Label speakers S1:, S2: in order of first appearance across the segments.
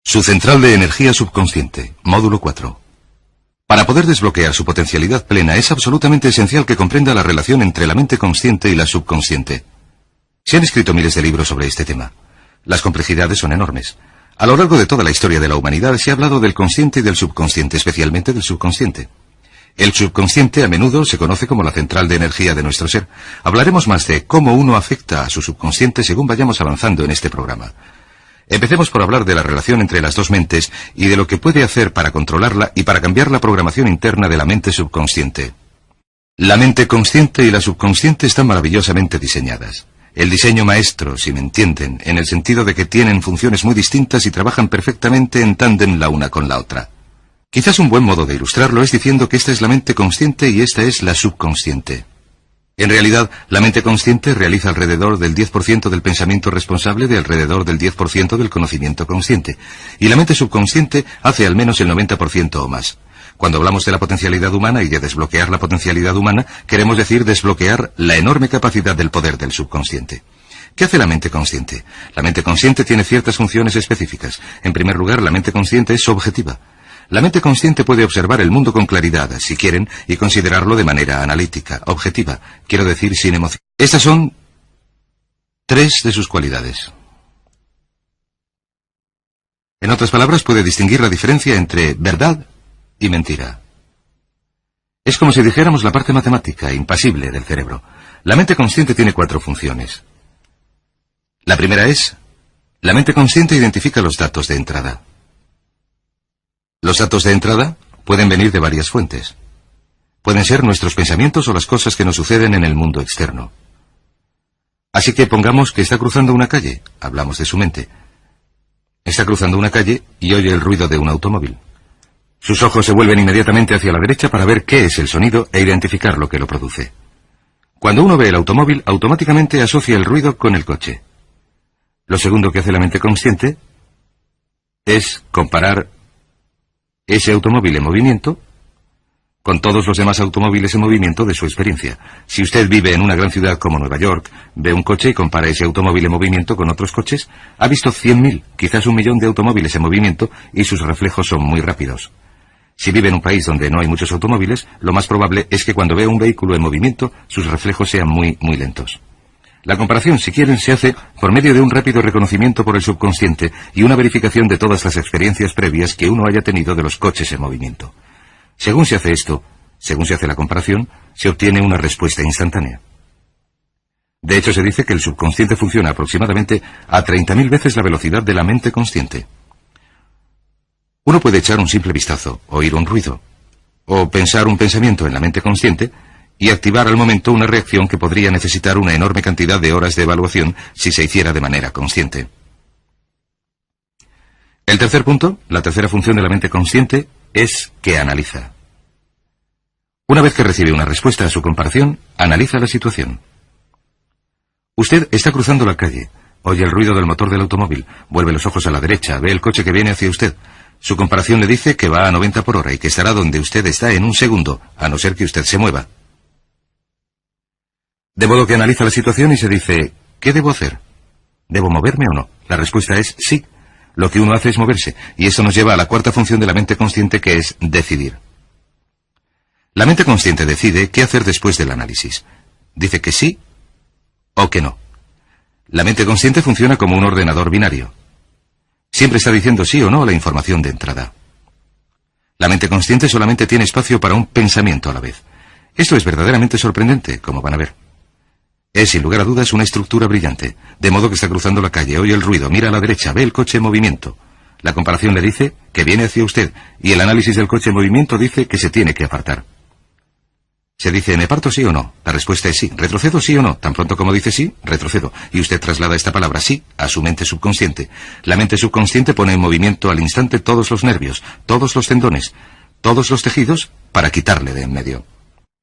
S1: Su central de energía subconsciente, módulo 4. Para poder desbloquear su potencialidad plena es absolutamente esencial que comprenda la relación entre la mente consciente y la subconsciente. Se han escrito miles de libros sobre este tema. Las complejidades son enormes. A lo largo de toda la historia de la humanidad se ha hablado del consciente y del subconsciente, especialmente del subconsciente. El subconsciente a menudo se conoce como la central de energía de nuestro ser. Hablaremos más de cómo uno afecta a su subconsciente según vayamos avanzando en este programa. Empecemos por hablar de la relación entre las dos mentes y de lo que puede hacer para controlarla y para cambiar la programación interna de la mente subconsciente. La mente consciente y la subconsciente están maravillosamente diseñadas. El diseño maestro, si me entienden, en el sentido de que tienen funciones muy distintas y trabajan perfectamente en tándem la una con la otra. Quizás un buen modo de ilustrarlo es diciendo que esta es la mente consciente y esta es la subconsciente. En realidad, la mente consciente realiza alrededor del 10% del pensamiento responsable de alrededor del 10% del conocimiento consciente, y la mente subconsciente hace al menos el 90% o más. Cuando hablamos de la potencialidad humana y de desbloquear la potencialidad humana, queremos decir desbloquear la enorme capacidad del poder del subconsciente. ¿Qué hace la mente consciente? La mente consciente tiene ciertas funciones específicas. En primer lugar, la mente consciente es objetiva. La mente consciente puede observar el mundo con claridad, si quieren, y considerarlo de manera analítica, objetiva, quiero decir sin emoción. Estas son 3 de sus cualidades. En otras palabras, puede distinguir la diferencia entre verdad y mentira. Es como si dijéramos la parte matemática, impasible del cerebro. La mente consciente tiene 4 funciones. La primera es, la mente consciente identifica los datos de entrada. Los datos de entrada pueden venir de varias fuentes. Pueden ser nuestros pensamientos o las cosas que nos suceden en el mundo externo. Así que pongamos que está cruzando una calle, hablamos de su mente. Está cruzando una calle y oye el ruido de un automóvil. Sus ojos se vuelven inmediatamente hacia la derecha para ver qué es el sonido e identificar lo que lo produce. Cuando uno ve el automóvil, automáticamente asocia el ruido con el coche. Lo segundo que hace la mente consciente es comparar ese automóvil en movimiento con todos los demás automóviles en movimiento de su experiencia. Si usted vive en una gran ciudad como Nueva York, ve un coche y compara ese automóvil en movimiento con otros coches, ha visto 100.000, quizás 1.000.000 de automóviles en movimiento y sus reflejos son muy rápidos. Si vive en un país donde no hay muchos automóviles, lo más probable es que cuando vea un vehículo en movimiento, sus reflejos sean muy lentos. La comparación, si quieren, se hace por medio de un rápido reconocimiento por el subconsciente y una verificación de todas las experiencias previas que uno haya tenido de los coches en movimiento. Según se hace esto, según se hace la comparación, se obtiene una respuesta instantánea. De hecho, se dice que el subconsciente funciona aproximadamente a 30.000 veces la velocidad de la mente consciente. Uno puede echar un simple vistazo, oír un ruido, o pensar un pensamiento en la mente consciente y activar al momento una reacción que podría necesitar una enorme cantidad de horas de evaluación si se hiciera de manera consciente. El tercer punto, la tercera función de la mente consciente, es que analiza. Una vez que recibe una respuesta a su comparación, analiza la situación. Usted está cruzando la calle, oye el ruido del motor del automóvil, vuelve los ojos a la derecha, ve el coche que viene hacia usted. Su comparación le dice que va a 90 por hora y que estará donde usted está en un segundo, a no ser que usted se mueva. De modo que analiza la situación y se dice, ¿qué debo hacer? ¿Debo moverme o no? La respuesta es sí. Lo que uno hace es moverse, y eso nos lleva a la cuarta función de la mente consciente, que es decidir. La mente consciente decide qué hacer después del análisis. Dice que sí o que no. La mente consciente funciona como un ordenador binario. Siempre está diciendo sí o no a la información de entrada. La mente consciente solamente tiene espacio para un pensamiento a la vez. Esto es verdaderamente sorprendente, como van a ver. Es, sin lugar a dudas, una estructura brillante, de modo que está cruzando la calle, oye el ruido, mira a la derecha, ve el coche en movimiento. La comparación le dice que viene hacia usted, y el análisis del coche en movimiento dice que se tiene que apartar. Se dice, ¿me aparto sí o no? La respuesta es sí. ¿Retrocedo sí o no? Tan pronto como dice sí, retrocedo. Y usted traslada esta palabra sí a su mente subconsciente. La mente subconsciente pone en movimiento al instante todos los nervios, todos los tendones, todos los tejidos, para quitarle de en medio.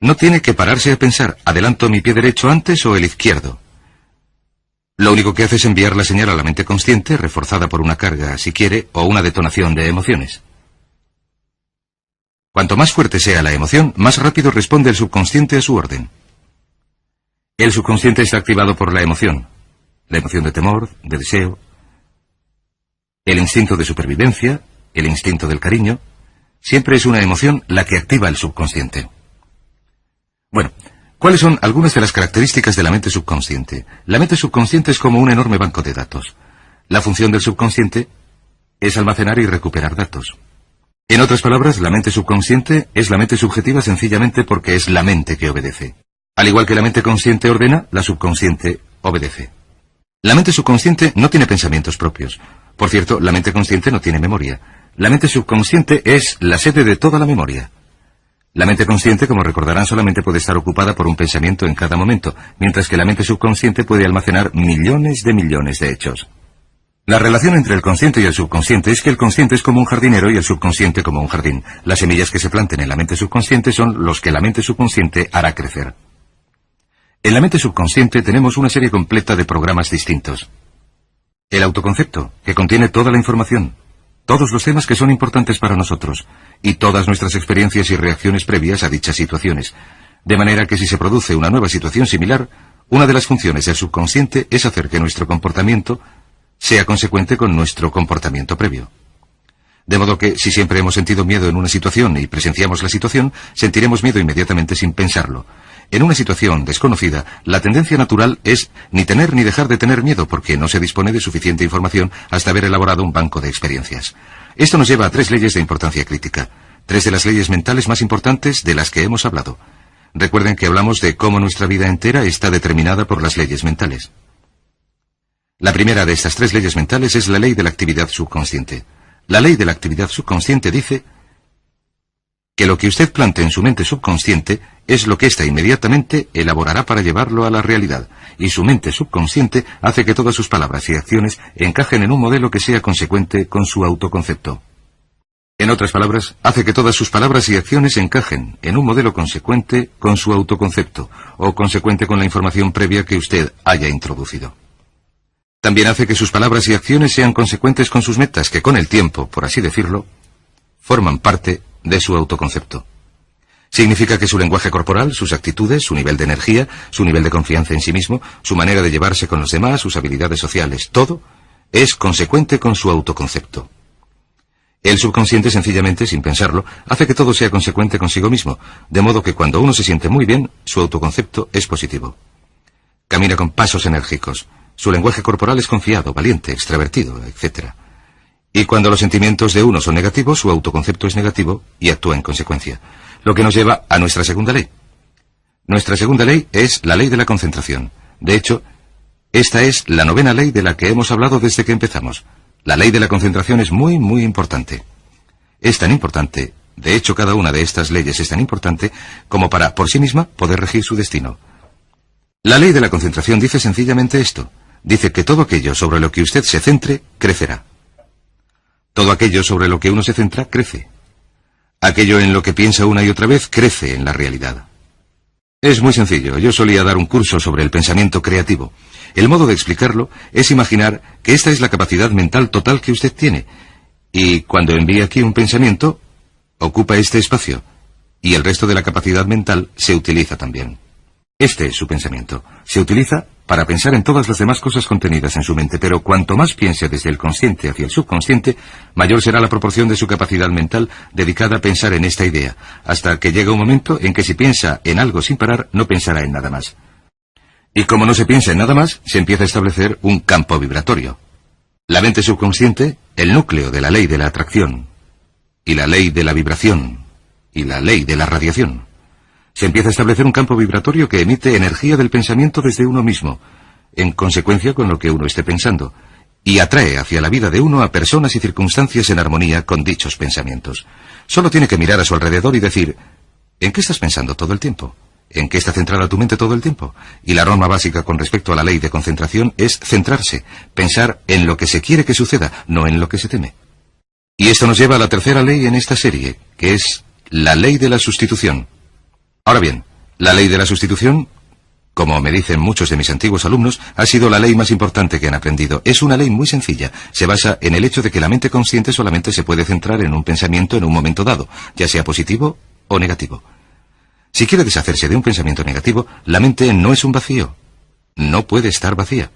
S1: No tiene que pararse a pensar, ¿adelanto mi pie derecho antes o el izquierdo? Lo único que hace es enviar la señal a la mente consciente, reforzada por una carga, si quiere, o una detonación de emociones. Cuanto más fuerte sea la emoción, más rápido responde el subconsciente a su orden. El subconsciente está activado por la emoción de temor, de deseo. El instinto de supervivencia, el instinto del cariño, siempre es una emoción la que activa el subconsciente. Bueno, ¿cuáles son algunas de las características de la mente subconsciente? La mente subconsciente es como un enorme banco de datos. La función del subconsciente es almacenar y recuperar datos. En otras palabras, la mente subconsciente es la mente subjetiva sencillamente porque es la mente que obedece. Al igual que la mente consciente ordena, la subconsciente obedece. La mente subconsciente no tiene pensamientos propios. Por cierto, la mente consciente no tiene memoria. La mente subconsciente es la sede de toda la memoria. La mente consciente, como recordarán, solamente puede estar ocupada por un pensamiento en cada momento, mientras que la mente subconsciente puede almacenar millones de hechos. La relación entre el consciente y el subconsciente es que el consciente es como un jardinero y el subconsciente como un jardín. Las semillas que se planten en la mente subconsciente son los que la mente subconsciente hará crecer. En la mente subconsciente tenemos una serie completa de programas distintos. El autoconcepto, que contiene toda la información, todos los temas que son importantes para nosotros, y todas nuestras experiencias y reacciones previas a dichas situaciones. De manera que si se produce una nueva situación similar, una de las funciones del subconsciente es hacer que nuestro comportamiento sea consecuente con nuestro comportamiento previo. De modo que, si siempre hemos sentido miedo en una situación y presenciamos la situación, sentiremos miedo inmediatamente sin pensarlo. En una situación desconocida, la tendencia natural es ni tener ni dejar de tener miedo porque no se dispone de suficiente información hasta haber elaborado un banco de experiencias. Esto nos lleva a 3 leyes de importancia crítica, 3 de las leyes mentales más importantes de las que hemos hablado. Recuerden que hablamos de cómo nuestra vida entera está determinada por las leyes mentales. La primera de estas 3 leyes mentales es la ley de la actividad subconsciente. La ley de la actividad subconsciente dice que lo que usted plante en su mente subconsciente es lo que ésta inmediatamente elaborará para llevarlo a la realidad, y su mente subconsciente hace que todas sus palabras y acciones encajen en un modelo que sea consecuente con su autoconcepto. En otras palabras, hace que todas sus palabras y acciones encajen en un modelo consecuente con su autoconcepto, o consecuente con la información previa que usted haya introducido. También hace que sus palabras y acciones sean consecuentes con sus metas, que con el tiempo, por así decirlo, forman parte de su autoconcepto. Significa que su lenguaje corporal, sus actitudes, su nivel de energía, su nivel de confianza en sí mismo, su manera de llevarse con los demás, sus habilidades sociales, todo es consecuente con su autoconcepto. El subconsciente, sencillamente, sin pensarlo, hace que todo sea consecuente consigo mismo, de modo que cuando uno se siente muy bien, su autoconcepto es positivo. Camina con pasos enérgicos, su lenguaje corporal es confiado, valiente, extravertido, etc. Y cuando los sentimientos de uno son negativos, su autoconcepto es negativo y actúa en consecuencia. Lo que nos lleva a nuestra segunda ley. Nuestra segunda ley es la ley de la concentración. De hecho, esta es la 9ª ley de la que hemos hablado desde que empezamos. La ley de la concentración es muy, muy importante. Es tan importante, de hecho cada una de estas leyes es tan importante, como para, por sí misma, poder regir su destino. La ley de la concentración dice sencillamente esto. Dice que todo aquello sobre lo que usted se centre, crecerá. Todo aquello sobre lo que uno se centra, crece. Aquello en lo que piensa una y otra vez, crece en la realidad. Es muy sencillo. Yo solía dar un curso sobre el pensamiento creativo. El modo de explicarlo es imaginar que esta es la capacidad mental total que usted tiene. Y cuando envía aquí un pensamiento, ocupa este espacio. Y el resto de la capacidad mental se utiliza también. Este es su pensamiento. Se utiliza para pensar en todas las demás cosas contenidas en su mente, pero cuanto más piense desde el consciente hacia el subconsciente, mayor será la proporción de su capacidad mental dedicada a pensar en esta idea, hasta que llega un momento en que si piensa en algo sin parar, no pensará en nada más. Y como no se piensa en nada más, se empieza a establecer un campo vibratorio. La mente subconsciente, el núcleo de la ley de la atracción, y la ley de la vibración, y la ley de la radiación. Se empieza a establecer un campo vibratorio que emite energía del pensamiento desde uno mismo, en consecuencia con lo que uno esté pensando, y atrae hacia la vida de uno a personas y circunstancias en armonía con dichos pensamientos. Solo tiene que mirar a su alrededor y decir, ¿en qué estás pensando todo el tiempo? ¿En qué está centrada tu mente todo el tiempo? Y la norma básica con respecto a la ley de concentración es centrarse, pensar en lo que se quiere que suceda, no en lo que se teme. Y esto nos lleva a la tercera ley en esta serie, que es la ley de la sustitución. Ahora bien, la ley de la sustitución, como me dicen muchos de mis antiguos alumnos, ha sido la ley más importante que han aprendido. Es una ley muy sencilla. Se basa en el hecho de que la mente consciente solamente se puede centrar en un pensamiento en un momento dado, ya sea positivo o negativo. Si quiere deshacerse de un pensamiento negativo, la mente no es un vacío. No puede estar vacía.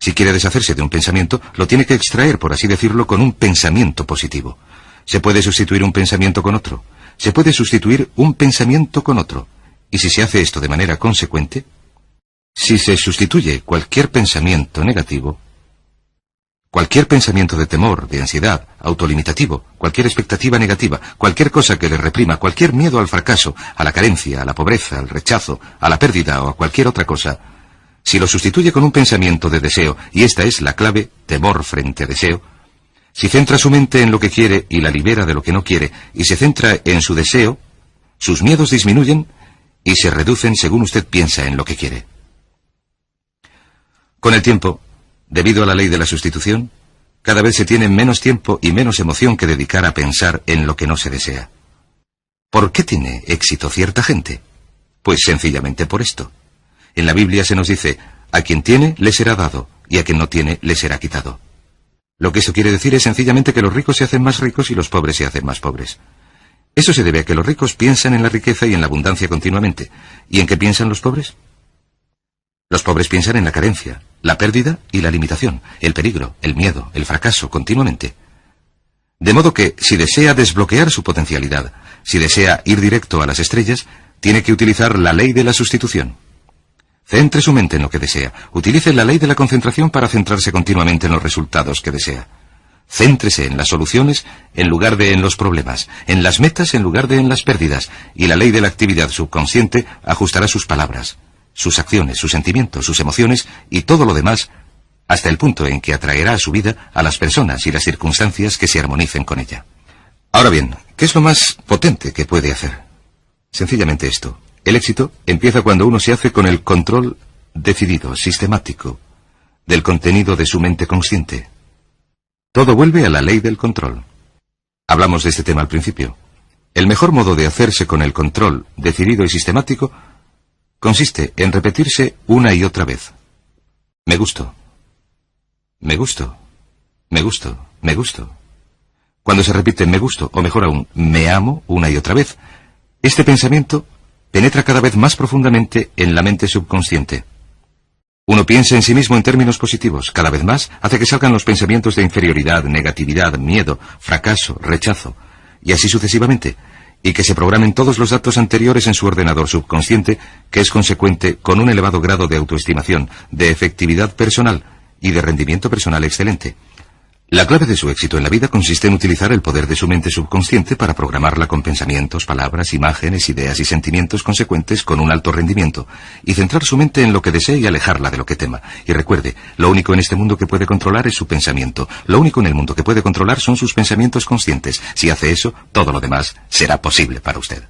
S1: Si quiere deshacerse de un pensamiento, lo tiene que extraer, por así decirlo, con un pensamiento positivo. Se puede sustituir un pensamiento con otro. Se puede sustituir un pensamiento con otro. Y si se hace esto de manera consecuente, si se sustituye cualquier pensamiento negativo, cualquier pensamiento de temor, de ansiedad, autolimitativo, cualquier expectativa negativa, cualquier cosa que le reprima, cualquier miedo al fracaso, a la carencia, a la pobreza, al rechazo, a la pérdida o a cualquier otra cosa, si lo sustituye con un pensamiento de deseo, y esta es la clave, temor frente a deseo, si centra su mente en lo que quiere y la libera de lo que no quiere, y se centra en su deseo, sus miedos disminuyen y se reducen según usted piensa en lo que quiere. Con el tiempo, debido a la ley de la sustitución, cada vez se tiene menos tiempo y menos emoción que dedicar a pensar en lo que no se desea. ¿Por qué tiene éxito cierta gente? Pues sencillamente por esto. En la Biblia se nos dice, a quien tiene le será dado, y a quien no tiene le será quitado. Lo que eso quiere decir es sencillamente que los ricos se hacen más ricos y los pobres se hacen más pobres. Eso se debe a que los ricos piensan en la riqueza y en la abundancia continuamente. ¿Y en qué piensan los pobres? Los pobres piensan en la carencia, la pérdida y la limitación, el peligro, el miedo, el fracaso continuamente. De modo que, si desea desbloquear su potencialidad, si desea ir directo a las estrellas, tiene que utilizar la ley de la sustitución. Centre su mente en lo que desea. Utilice la ley de la concentración para centrarse continuamente en los resultados que desea. Céntrese en las soluciones en lugar de en los problemas, en las metas en lugar de en las pérdidas, y la ley de la actividad subconsciente ajustará sus palabras, sus acciones, sus sentimientos, sus emociones y todo lo demás, hasta el punto en que atraerá a su vida a las personas y las circunstancias que se armonicen con ella. Ahora bien, ¿qué es lo más potente que puede hacer? Sencillamente esto. El éxito empieza cuando uno se hace con el control decidido, sistemático, del contenido de su mente consciente. Todo vuelve a la ley del control. Hablamos de este tema al principio. El mejor modo de hacerse con el control decidido y sistemático consiste en repetirse una y otra vez. Me gusto. Me gusto. Me gusto. Me gusto. Cuando se repite me gusto, o mejor aún, me amo una y otra vez, este pensamiento penetra cada vez más profundamente en la mente subconsciente. Uno piensa en sí mismo en términos positivos, cada vez más hace que salgan los pensamientos de inferioridad, negatividad, miedo, fracaso, rechazo, y así sucesivamente, y que se programen todos los datos anteriores en su ordenador subconsciente, que es consecuente con un elevado grado de autoestimación, de efectividad personal y de rendimiento personal excelente. La clave de su éxito en la vida consiste en utilizar el poder de su mente subconsciente para programarla con pensamientos, palabras, imágenes, ideas y sentimientos consecuentes con un alto rendimiento, y centrar su mente en lo que desee y alejarla de lo que tema. Y recuerde, lo único en este mundo que puede controlar es su pensamiento. Lo único en el mundo que puede controlar son sus pensamientos conscientes. Si hace eso, todo lo demás será posible para usted.